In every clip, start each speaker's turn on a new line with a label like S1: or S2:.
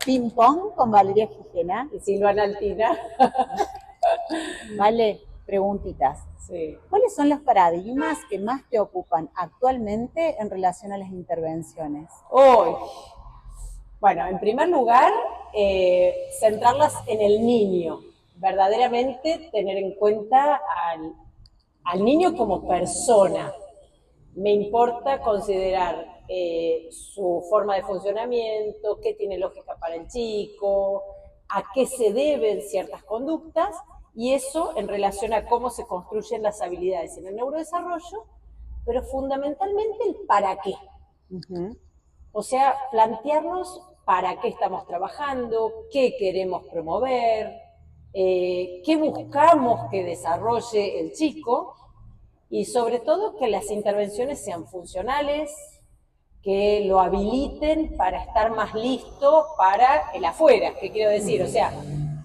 S1: Ping pong con Valeria Gijena.
S2: Y Silvana Altina.
S1: Vale, preguntitas.
S2: Sí.
S1: ¿Cuáles son los paradigmas que más te ocupan actualmente en relación a las intervenciones?
S2: Hoy, bueno, en primer lugar, centrarlas en el niño, verdaderamente tener en cuenta al niño como persona. Me importa considerar su forma de funcionamiento, qué tiene lógica para el chico, a qué se deben ciertas conductas, y eso en relación a cómo se construyen las habilidades en el neurodesarrollo, pero fundamentalmente el para qué. O sea, plantearnos para qué estamos trabajando, qué queremos promover, qué buscamos que desarrolle el chico, y sobre todo que las intervenciones sean funcionales, que lo habiliten para estar más listo para el afuera. ¿Qué quiero decir? O sea,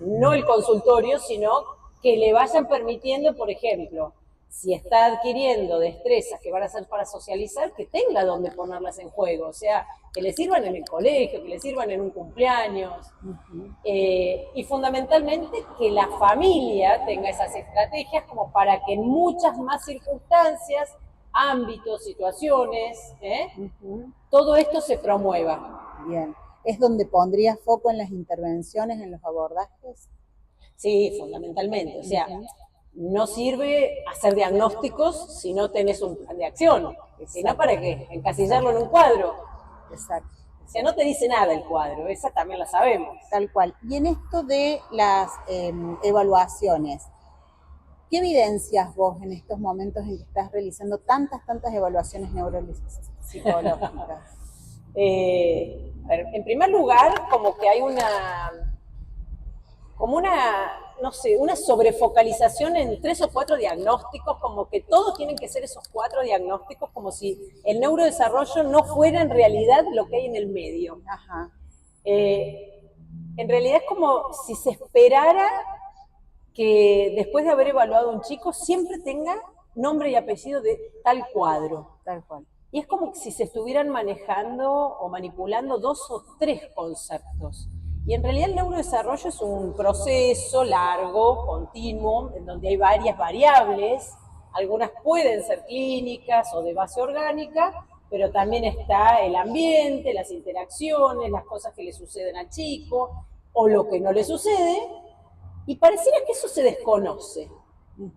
S2: no el consultorio, sino que le vayan permitiendo, por ejemplo, si está adquiriendo destrezas que van a ser para socializar, que tenga donde ponerlas en juego. O sea, que le sirvan en el colegio, que le sirvan en un cumpleaños. Y fundamentalmente que la familia tenga esas estrategias como para que en muchas más circunstancias, ámbitos, situaciones, todo esto se promueva.
S1: Bien. ¿Es donde pondrías foco en las intervenciones, en los abordajes?
S2: Sí, fundamentalmente. O sea, no sirve hacer diagnósticos si no tenés un plan de acción. Si no, ¿para qué? Encasillarlo en un cuadro.
S1: Exacto.
S2: O sea, no te dice nada el cuadro, esa también la sabemos.
S1: Tal cual. Y en esto de las evaluaciones, ¿qué evidencias vos en estos momentos en que estás realizando tantas evaluaciones neuropsicológicas?
S2: En primer lugar, como que hay no sé, una sobrefocalización en 3 o 4 diagnósticos, como que todos tienen que ser esos 4 diagnósticos, como si el neurodesarrollo no fuera en realidad lo que hay en el medio.
S1: Ajá.
S2: En realidad es como si se esperara que después de haber evaluado a un chico siempre tenga nombre y apellido de tal cuadro.
S1: Tal cual.
S2: Y es como si se estuvieran manejando o manipulando 2 o 3 conceptos. Y en realidad el neurodesarrollo es un proceso largo, continuo, en donde hay varias variables. Algunas pueden ser clínicas o de base orgánica, pero también está el ambiente, las interacciones, las cosas que le suceden al chico o lo que no le sucede. Y pareciera que eso se desconoce.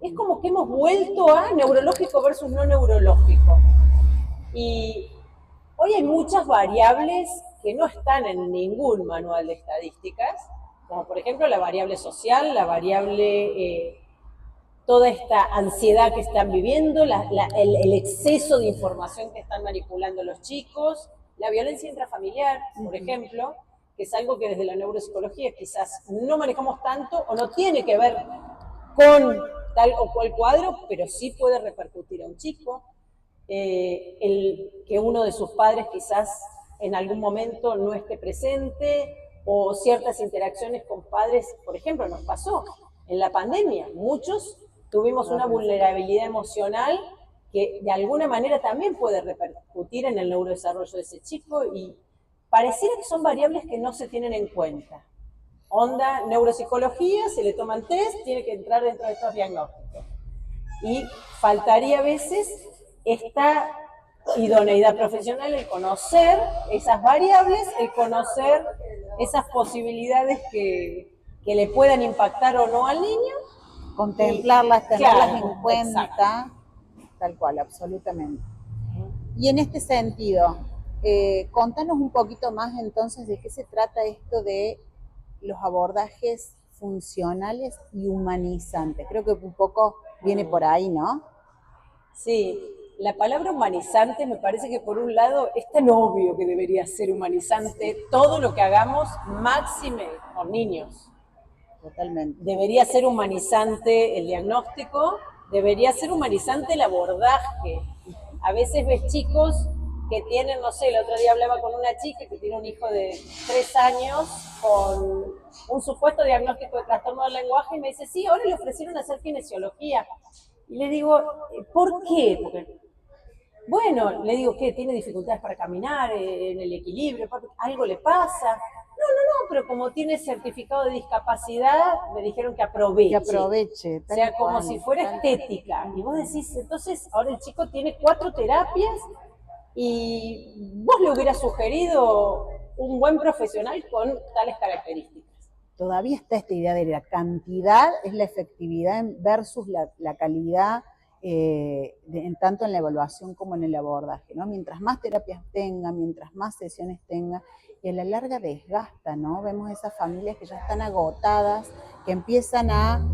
S2: Es como que hemos vuelto a neurológico versus no neurológico. Y hoy hay muchas variables que no están en ningún manual de estadísticas, como por ejemplo la variable social, la variable, toda esta ansiedad que están viviendo, el exceso de información que están manipulando los chicos, la violencia intrafamiliar, por ejemplo, que es algo que desde la neuropsicología quizás no manejamos tanto o no tiene que ver con tal o cual cuadro, pero sí puede repercutir a un chico. El que uno de sus padres quizás en algún momento no esté presente, o ciertas interacciones con padres, por ejemplo, nos pasó en la pandemia, muchos tuvimos una vulnerabilidad emocional que de alguna manera también puede repercutir en el neurodesarrollo de ese chico, y pareciera que son variables que no se tienen en cuenta. Onda, neuropsicología, se le toman test, tiene que entrar dentro de estos diagnósticos. Y faltaría a veces esta idoneidad profesional, el conocer esas variables, el conocer esas posibilidades que le puedan impactar o no al niño.
S1: Contemplarlas, tenerlas
S2: claro,
S1: en cuenta, exacto. Tal cual, absolutamente. Y en este sentido, contanos un poquito más entonces de qué se trata esto de los abordajes funcionales y humanizantes. Creo que un poco viene por ahí, ¿no?
S2: Sí, la palabra humanizante me parece que por un lado es tan obvio que debería ser humanizante todo lo que hagamos, máxime con niños.
S1: Totalmente.
S2: Debería ser humanizante el diagnóstico, debería ser humanizante el abordaje. A veces ves chicos que tienen, no sé, el otro día hablaba con una chica que tiene un hijo de 3 años con un supuesto diagnóstico de trastorno del lenguaje, y me dice, sí, ahora le ofrecieron hacer kinesiología. Y le digo, ¿por qué? Porque Bueno, le digo, ¿qué? ¿Tiene dificultades para caminar, en el equilibrio? ¿Algo le pasa? No, pero como tiene certificado de discapacidad, me dijeron que aproveche.
S1: Que aproveche,
S2: O sea, como si fuera estética. Y vos decís, entonces, ahora el chico tiene 4 terapias y vos le hubieras sugerido un buen profesional con tales características.
S1: Todavía está esta idea de la cantidad es la efectividad versus la calidad, tanto en la evaluación como en el abordaje, ¿no? Mientras más terapias tenga, mientras más sesiones tenga, y a la larga desgasta, ¿no? Vemos esas familias que ya están agotadas, que empiezan a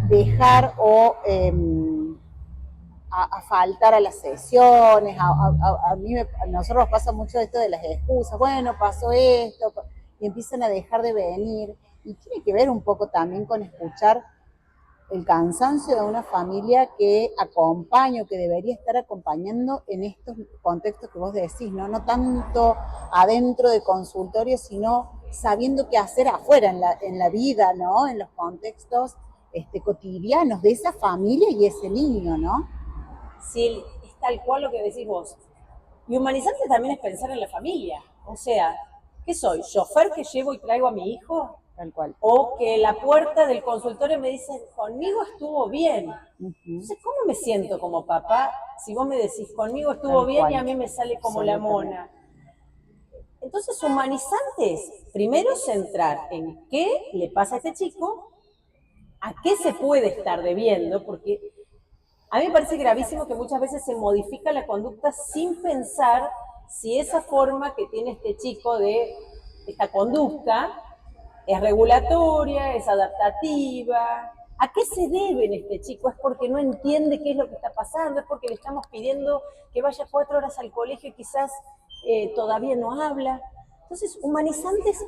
S1: dejar o a faltar a las sesiones. A nosotros nos pasa mucho esto de las excusas, bueno, pasó esto, y empiezan a dejar de venir, y tiene que ver un poco también con escuchar el cansancio de una familia que acompaña o que debería estar acompañando en estos contextos que vos decís, ¿no? No tanto adentro de consultorio, sino sabiendo qué hacer afuera en la vida, ¿no? En los contextos cotidianos de esa familia y ese niño, ¿no?
S2: Sí, es tal cual lo que decís vos. Y humanizante también es pensar en la familia. O sea, ¿qué soy? ¿Chofer que llevo y traigo a mi hijo?
S1: Tal cual.
S2: O que la puerta del consultorio me dicen, conmigo estuvo bien. Entonces, ¿cómo me siento como papá si vos me decís, conmigo estuvo bien y a mí me sale como la mona? Entonces, humanizante es, primero, centrar en qué le pasa a este chico, a qué se puede estar debiendo, porque a mí me parece gravísimo que muchas veces se modifica la conducta sin pensar si esa forma que tiene este chico de esta conducta es regulatoria, es adaptativa. ¿A qué se debe en este chico? ¿Es porque no entiende qué es lo que está pasando? ¿Es porque le estamos pidiendo que vaya 4 horas al colegio y quizás todavía no habla? Entonces, humanizantes,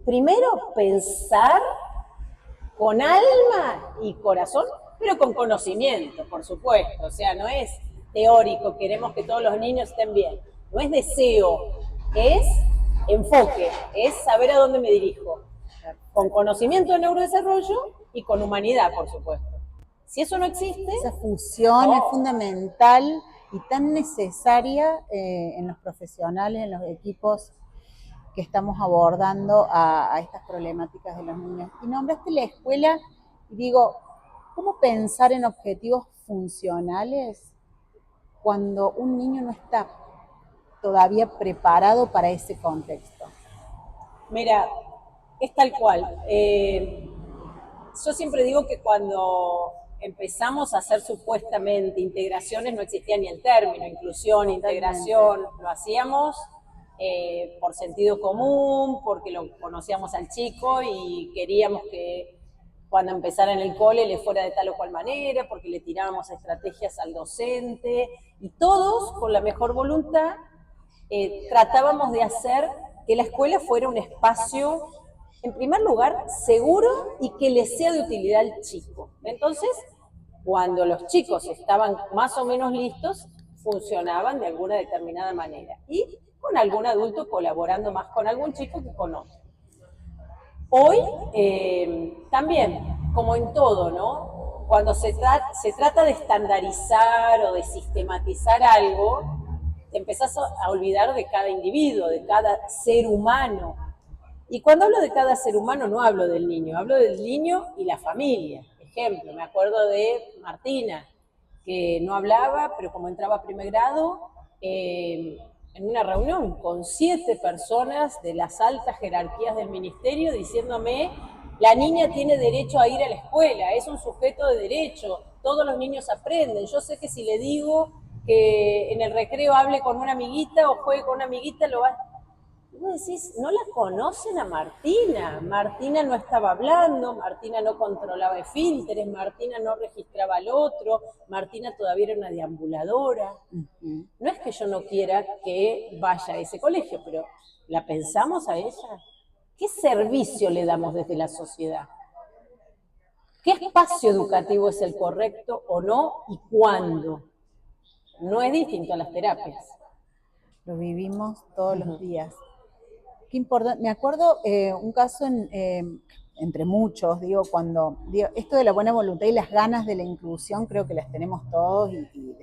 S2: primero pensar con alma y corazón, pero con conocimiento, por supuesto. O sea, no es teórico, queremos que todos los niños estén bien. No es deseo, es enfoque, es saber a dónde me dirijo. Con conocimiento de neurodesarrollo y con humanidad, por supuesto. Si eso no existe...
S1: Esa fusión es fundamental y tan necesaria en los profesionales, en los equipos que estamos abordando a estas problemáticas de los niños. Y nombraste la escuela y digo, ¿cómo pensar en objetivos funcionales cuando un niño no está todavía preparado para ese contexto?
S2: Mira, es tal cual. Yo siempre digo que cuando empezamos a hacer supuestamente integraciones no existía ni el término, inclusión, integración, lo hacíamos por sentido común, porque lo conocíamos al chico y queríamos que cuando empezara en el cole le fuera de tal o cual manera, porque le tirábamos estrategias al docente, y todos, con la mejor voluntad, tratábamos de hacer que la escuela fuera un espacio, en primer lugar, seguro y que le sea de utilidad al chico. Entonces, cuando los chicos estaban más o menos listos, funcionaban de alguna determinada manera. Y con algún adulto colaborando más con algún chico que con otro. Hoy, también, como en todo, ¿no? Cuando se trata de estandarizar o de sistematizar algo, te empezás a olvidar de cada individuo, de cada ser humano. Y cuando hablo de cada ser humano, no hablo del niño, hablo del niño y la familia. Ejemplo, me acuerdo de Martina, que no hablaba, pero como entraba a primer grado, en una reunión con 7 personas de las altas jerarquías del ministerio diciéndome, la niña tiene derecho a ir a la escuela, es un sujeto de derecho, todos los niños aprenden, yo sé que si le digo que en el recreo hable con una amiguita o juegue con una amiguita, lo va a... Y vos decís, no la conocen a Martina. Martina no estaba hablando, Martina no controlaba esfínteres, Martina no registraba al otro, Martina todavía era una deambuladora. No es que yo no quiera que vaya a ese colegio, pero ¿la pensamos a ella? ¿Qué servicio le damos desde la sociedad? ¿Qué espacio educativo es el correcto o no y cuándo? No es distinto a las terapias.
S1: Lo vivimos todos los días. Qué importante. Me acuerdo un caso entre muchos, esto de la buena voluntad y las ganas de la inclusión creo que las tenemos todos y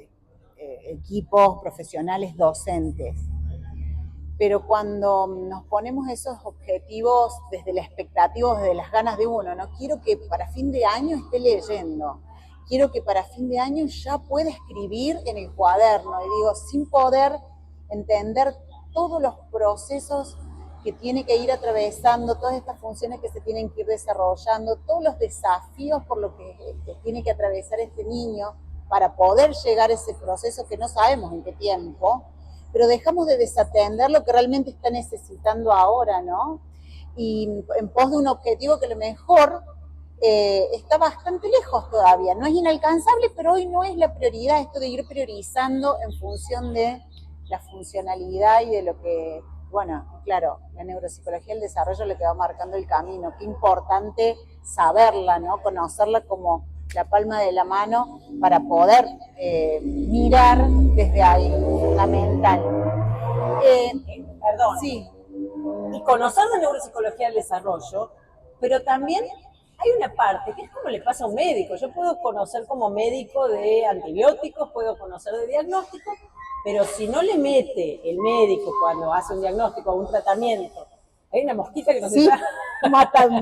S1: equipos profesionales docentes. Pero cuando nos ponemos esos objetivos desde la expectativa, desde las ganas de uno, no quiero que para fin de año esté leyendo, quiero que para fin de año ya pueda escribir en el cuaderno, y digo, sin poder entender todos los procesos que tiene que ir atravesando, todas estas funciones que se tienen que ir desarrollando, todos los desafíos por los que tiene que atravesar este niño para poder llegar a ese proceso que no sabemos en qué tiempo, pero dejamos de desatender lo que realmente está necesitando ahora, ¿no? Y en pos de un objetivo que a lo mejor está bastante lejos todavía, no es inalcanzable, pero hoy no es la prioridad esto de ir priorizando en función de la funcionalidad y de lo que, bueno, claro, la neuropsicología del desarrollo es lo que va marcando el camino, qué importante saberla, ¿no? Conocerla como la palma de la mano para poder mirar desde ahí, fundamental.
S2: Perdón.
S1: Sí.
S2: Y conocer la neuropsicología del desarrollo, pero también hay una parte que es como le pasa a un médico. Yo puedo conocer como médico de antibióticos, puedo conocer de diagnóstico, pero si no le mete el médico cuando hace un diagnóstico o un tratamiento, hay una mosquita que nos está
S1: matando.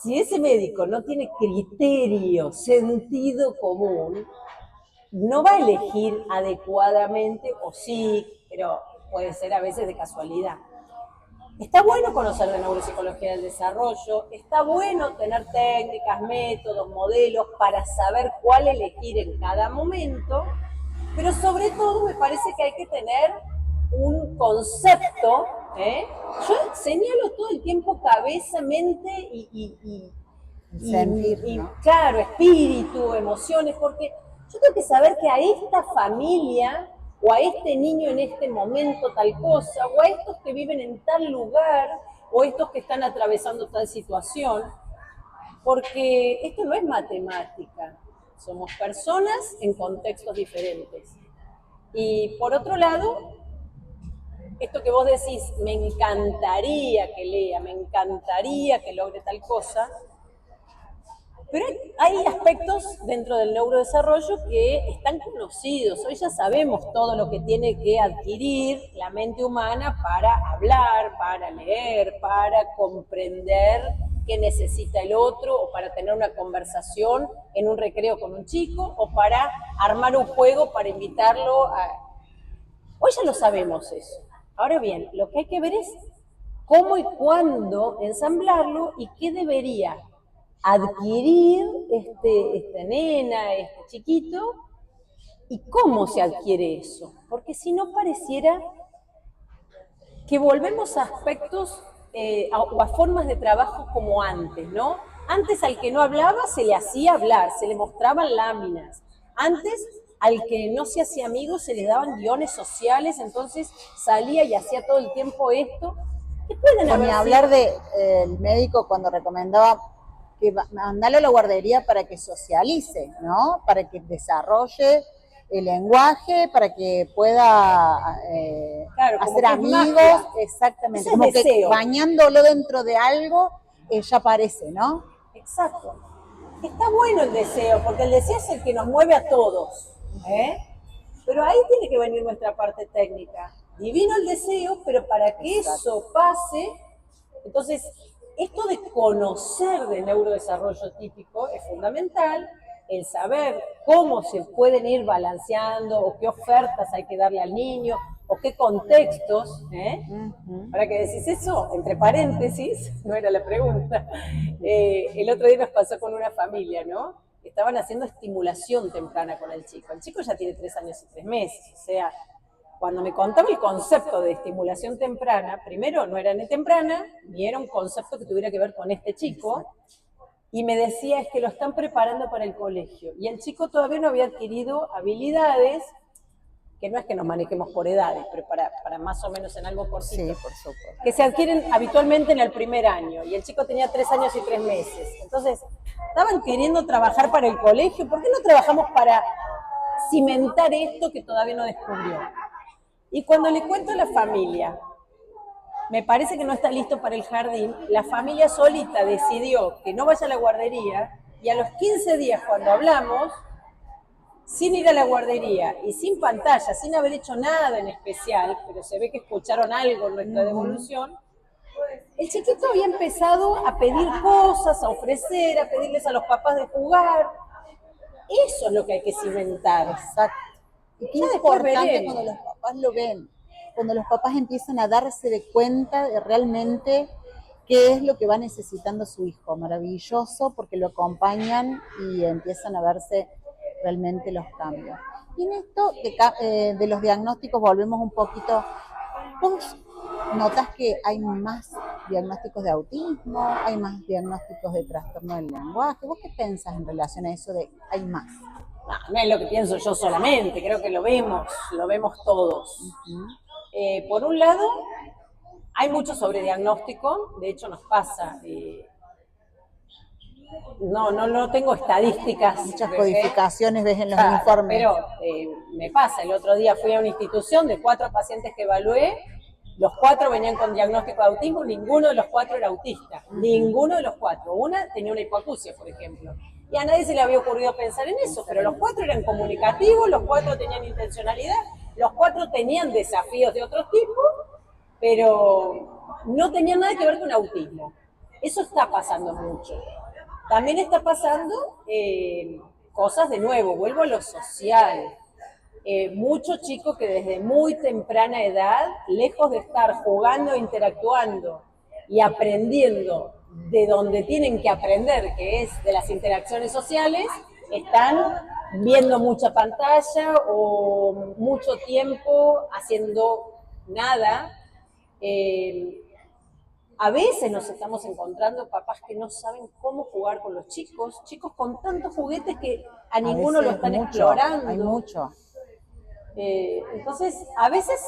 S2: Si ese médico no tiene criterio, sentido común, no va a elegir adecuadamente, o sí, pero puede ser a veces de casualidad. Está bueno conocer de neuropsicología del desarrollo, está bueno tener técnicas, métodos, modelos para saber cuál elegir en cada momento, pero sobre todo me parece que hay que tener un concepto, yo señalo todo el tiempo cabeza, mente y
S1: sentir, ¿no?
S2: claro, espíritu, emociones, porque yo tengo que saber que a esta familia o a este niño en este momento tal cosa, o a estos que viven en tal lugar, o estos que están atravesando tal situación, porque esto no es matemática, somos personas en contextos diferentes. Y por otro lado, esto que vos decís, me encantaría que lea, me encantaría que logre tal cosa, pero hay aspectos dentro del neurodesarrollo que están conocidos. Hoy ya sabemos todo lo que tiene que adquirir la mente humana para hablar, para leer, para comprender qué necesita el otro, o para tener una conversación en un recreo con un chico, o para armar un juego para invitarlo a... Hoy ya lo sabemos eso. Ahora bien, lo que hay que ver es cómo y cuándo ensamblarlo y qué debería adquirir esta nena, este chiquito, y cómo se adquiere eso. Porque si no pareciera que volvemos a aspectos o a formas de trabajo como antes, ¿no? Antes al que no hablaba se le hacía hablar, se le mostraban láminas. Antes al que no se hacía amigo se le daban guiones sociales, entonces salía y hacía todo el tiempo esto. ¿Qué pueden haber?
S1: Ni hablar del médico cuando recomendaba que mandarlo a la guardería para que socialice, ¿no? Para que desarrolle el lenguaje, para que pueda
S2: claro,
S1: hacer amigos, exactamente, como que bañándolo dentro de algo, ya aparece, ¿no?
S2: Exacto. Está bueno el deseo, porque el deseo es el que nos mueve a todos, pero ahí tiene que venir nuestra parte técnica. Divino el deseo, pero para que eso pase, entonces esto de conocer del neurodesarrollo típico es fundamental, el saber cómo se pueden ir balanceando o qué ofertas hay que darle al niño o qué contextos. Ahora que decís eso, entre paréntesis, no era la pregunta, el otro día nos pasó con una familia, ¿no? Estaban haciendo estimulación temprana con el chico. El chico ya tiene 3 años y 3 meses, o sea, cuando me contaba el concepto de estimulación temprana, primero no era ni temprana, ni era un concepto que tuviera que ver con este chico, y me decía, es que lo están preparando para el colegio, y el chico todavía no había adquirido habilidades, que no es que nos manejemos por edades, pero para más o menos en algo cortito,
S1: sí, por supuesto,
S2: que se adquieren habitualmente en el primer año, y el chico tenía 3 años y 3 meses. Entonces, estaban queriendo trabajar para el colegio, ¿por qué no trabajamos para cimentar esto que todavía no descubrió? Y cuando le cuento a la familia, me parece que no está listo para el jardín, la familia solita decidió que no vaya a la guardería, y a los 15 días cuando hablamos, sin ir a la guardería y sin pantalla, sin haber hecho nada en especial, pero se ve que escucharon algo en nuestra devolución, el chiquito había empezado a pedir cosas, a ofrecer, a pedirles a los papás de jugar. Eso es lo que hay que cimentar.
S1: Exacto. Y qué
S2: Ya después
S1: importante
S2: veremos.
S1: cuando los papás lo ven, cuando los papás empiezan a darse de cuenta de realmente qué es lo que va necesitando su hijo. Maravilloso, porque lo acompañan y empiezan a verse realmente los cambios. Y en esto de los diagnósticos volvemos un poquito. ¿Vos notas que hay más diagnósticos de autismo, hay más diagnósticos de trastorno del lenguaje? ¿Vos qué pensás en relación a eso de hay más?
S2: No es lo que pienso yo solamente, creo que lo vemos todos. Por un lado, hay mucho sobrediagnóstico, de hecho nos pasa. No tengo estadísticas.
S1: Muchas codificaciones ves en los
S2: Claro,
S1: informes.
S2: pero me pasa, el otro día fui a una institución de 4 pacientes que evalué, los 4 venían con diagnóstico de autismo, ninguno de los 4 era autista, ninguno de los 4. Una tenía una hipoacusia, por ejemplo. Y a nadie se le había ocurrido pensar en eso, pero los 4 eran comunicativos, los 4 tenían intencionalidad, los 4 tenían desafíos de otros tipos, pero no tenían nada que ver con autismo. Eso está pasando mucho. También está pasando cosas de nuevo, vuelvo a lo social. Muchos chicos que desde muy temprana edad, lejos de estar jugando, interactuando y aprendiendo de donde tienen que aprender, que es de las interacciones sociales, están viendo mucha pantalla o mucho tiempo haciendo nada. A veces nos estamos encontrando papás que no saben cómo jugar con los chicos con tantos juguetes que a ninguno lo están explorando.
S1: Hay mucho.
S2: Entonces, a veces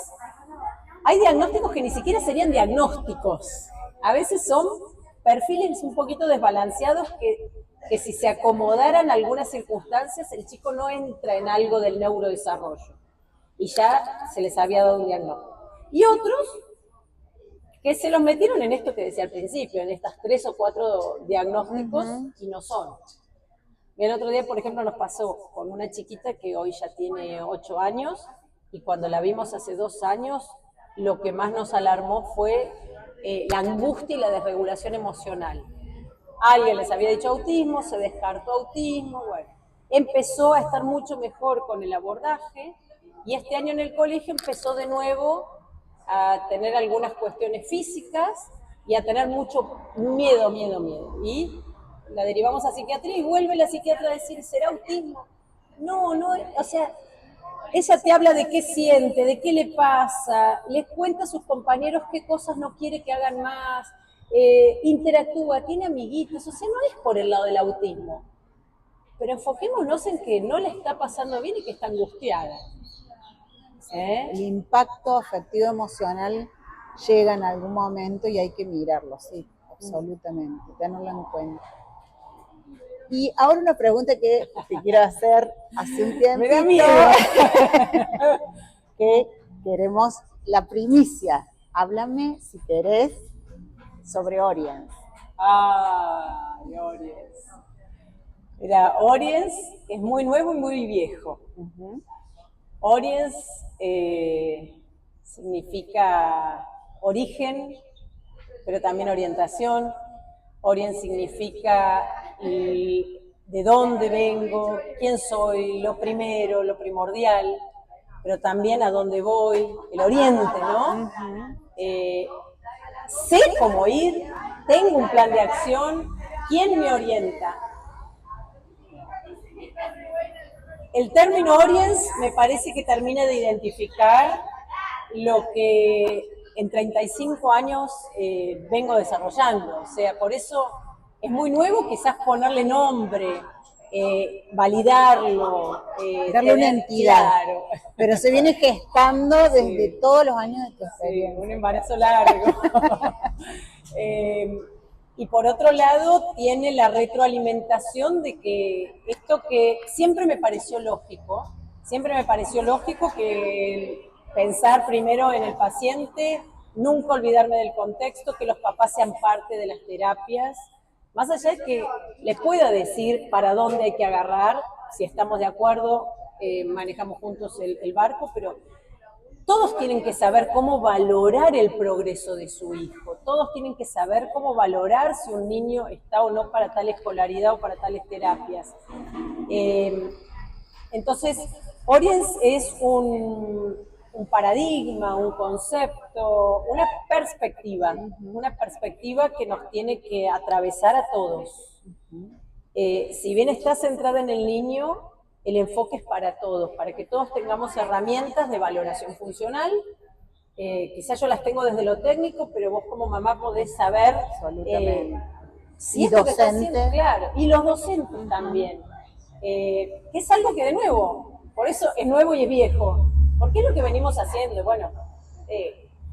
S2: hay diagnósticos que ni siquiera serían diagnósticos. A veces son perfiles un poquito desbalanceados que si se acomodaran algunas circunstancias, el chico no entra en algo del neurodesarrollo. Y ya se les había dado un diagnóstico. Y otros que se los metieron en esto que decía al principio, en estas 3 o 4 diagnósticos, y no son. El otro día, por ejemplo, nos pasó con una chiquita que hoy ya tiene 8 años, y cuando la vimos hace 2 años, lo que más nos alarmó fue la angustia y la desregulación emocional. Alguien les había dicho autismo, se descartó autismo, bueno. Empezó a estar mucho mejor con el abordaje, y este año en el colegio empezó de nuevo a tener algunas cuestiones físicas y a tener mucho miedo. Y la derivamos a psiquiatría y vuelve la psiquiatra a decir, ¿será autismo? No, o sea, ella te habla de qué siente, de qué le pasa, les cuenta a sus compañeros qué cosas no quiere que hagan más, interactúa, tiene amiguitos, o sea, no es por el lado del autismo. Pero enfoquémonos en que no le está pasando bien y que está angustiada.
S1: El impacto afectivo emocional llega en algún momento y hay que mirarlo, sí, absolutamente, tenerlo en cuenta. Y ahora una pregunta que te quiero hacer hace un tiempo.
S2: Me da miedo.
S1: Que queremos la primicia. Háblame, si querés, sobre Oriens.
S2: Oriens. Mira, Oriens es muy nuevo y muy viejo. Oriens significa origen, pero también orientación. Oriens significa de dónde vengo, quién soy, lo primero, lo primordial, pero también a dónde voy, el oriente, ¿no? Sé cómo ir, tengo un plan de acción, ¿quién me orienta? El término Oriens me parece que termina de identificar lo que en 35 años vengo desarrollando. O sea, por eso es muy nuevo quizás ponerle nombre, validarlo.
S1: Darle una entidad.
S2: Claro.
S1: Pero se viene gestando desde todos los años de tu experiencia.
S2: Sí, un embarazo largo. Y por otro lado, tiene la retroalimentación de que esto que siempre me pareció lógico que pensar primero en el paciente, nunca olvidarme del contexto, que los papás sean parte de las terapias, más allá de que les pueda decir para dónde hay que agarrar, si estamos de acuerdo manejamos juntos el barco, pero todos tienen que saber cómo valorar el progreso de su hijo, todos tienen que saber cómo valorar si un niño está o no para tal escolaridad o para tales terapias. Entonces, Oriens es un paradigma, un concepto, una perspectiva que nos tiene que atravesar a todos. Si bien está centrada en el niño, el enfoque es para todos, para que todos tengamos herramientas de valoración funcional. Quizás yo las tengo desde lo técnico, pero vos como mamá podés saber si esto que estás haciendo, claro, y los docentes también, que es algo que de nuevo, por eso es nuevo y es viejo, porque es lo que venimos haciendo. Bueno,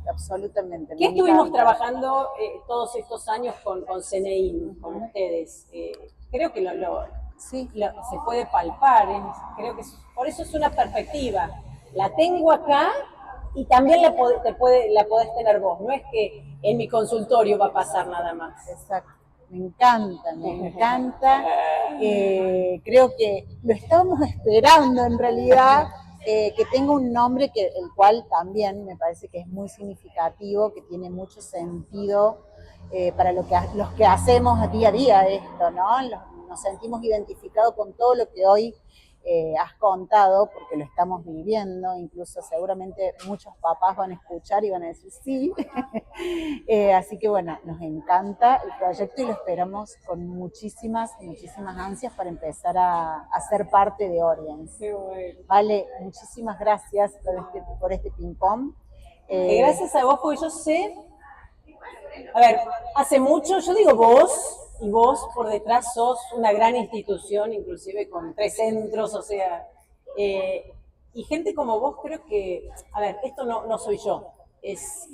S1: absolutamente.
S2: ¿qué estuvimos trabajando todos estos años con CNI, con ustedes? Creo que se puede palpar, creo que por eso es una perspectiva. La tengo acá y también la podés tener vos, no es que en mi consultorio va a pasar nada más.
S1: Exacto, me encanta. Creo que lo estábamos esperando en realidad, que tenga un nombre el cual también me parece que es muy significativo, que tiene mucho sentido para los que hacemos día a día esto, ¿no? Nos sentimos identificados con todo lo que hoy has contado, porque lo estamos viviendo. Incluso seguramente muchos papás van a escuchar y van a decir sí. Así que bueno, nos encanta el proyecto y lo esperamos con muchísimas ansias para empezar a ser parte de Oriens.
S2: Qué bueno.
S1: Vale, muchísimas gracias por este ping-pong.
S2: Gracias a vos, porque yo sé, a ver, hace mucho, yo digo vos, y vos por detrás sos una gran institución, inclusive con 3 centros, o sea, y gente como vos, creo que, a ver, esto no soy yo,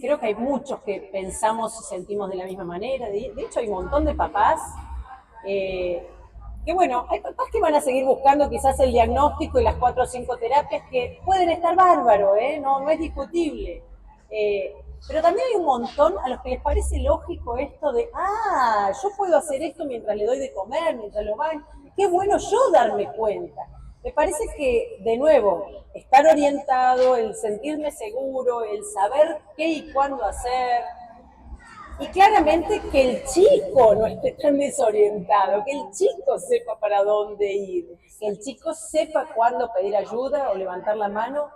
S2: creo que hay muchos que pensamos y sentimos de la misma manera. De hecho hay un montón de papás que bueno, hay papás que van a seguir buscando quizás el diagnóstico y las 4 o 5 terapias que pueden estar bárbaro, no es discutible. Pero también hay un montón a los que les parece lógico esto de, yo puedo hacer esto mientras le doy de comer, mientras lo baño. Qué bueno yo darme cuenta. Me parece que, de nuevo, estar orientado, el sentirme seguro, el saber qué y cuándo hacer, y claramente que el chico no esté tan desorientado, que el chico sepa para dónde ir, que el chico sepa cuándo pedir ayuda o levantar la mano.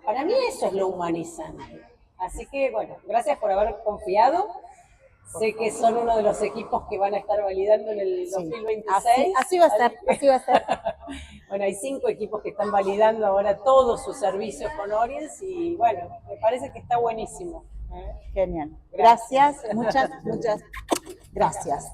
S2: Para mí eso es lo humanizante. Así que, bueno, gracias por haber confiado. Sé que son uno de los equipos que van a estar validando en el 2026.
S1: Así va a ser.
S2: Bueno, hay 5 equipos que están validando ahora todos sus servicios con Oriens y, bueno, me parece que está buenísimo.
S1: Genial. Gracias, muchas gracias.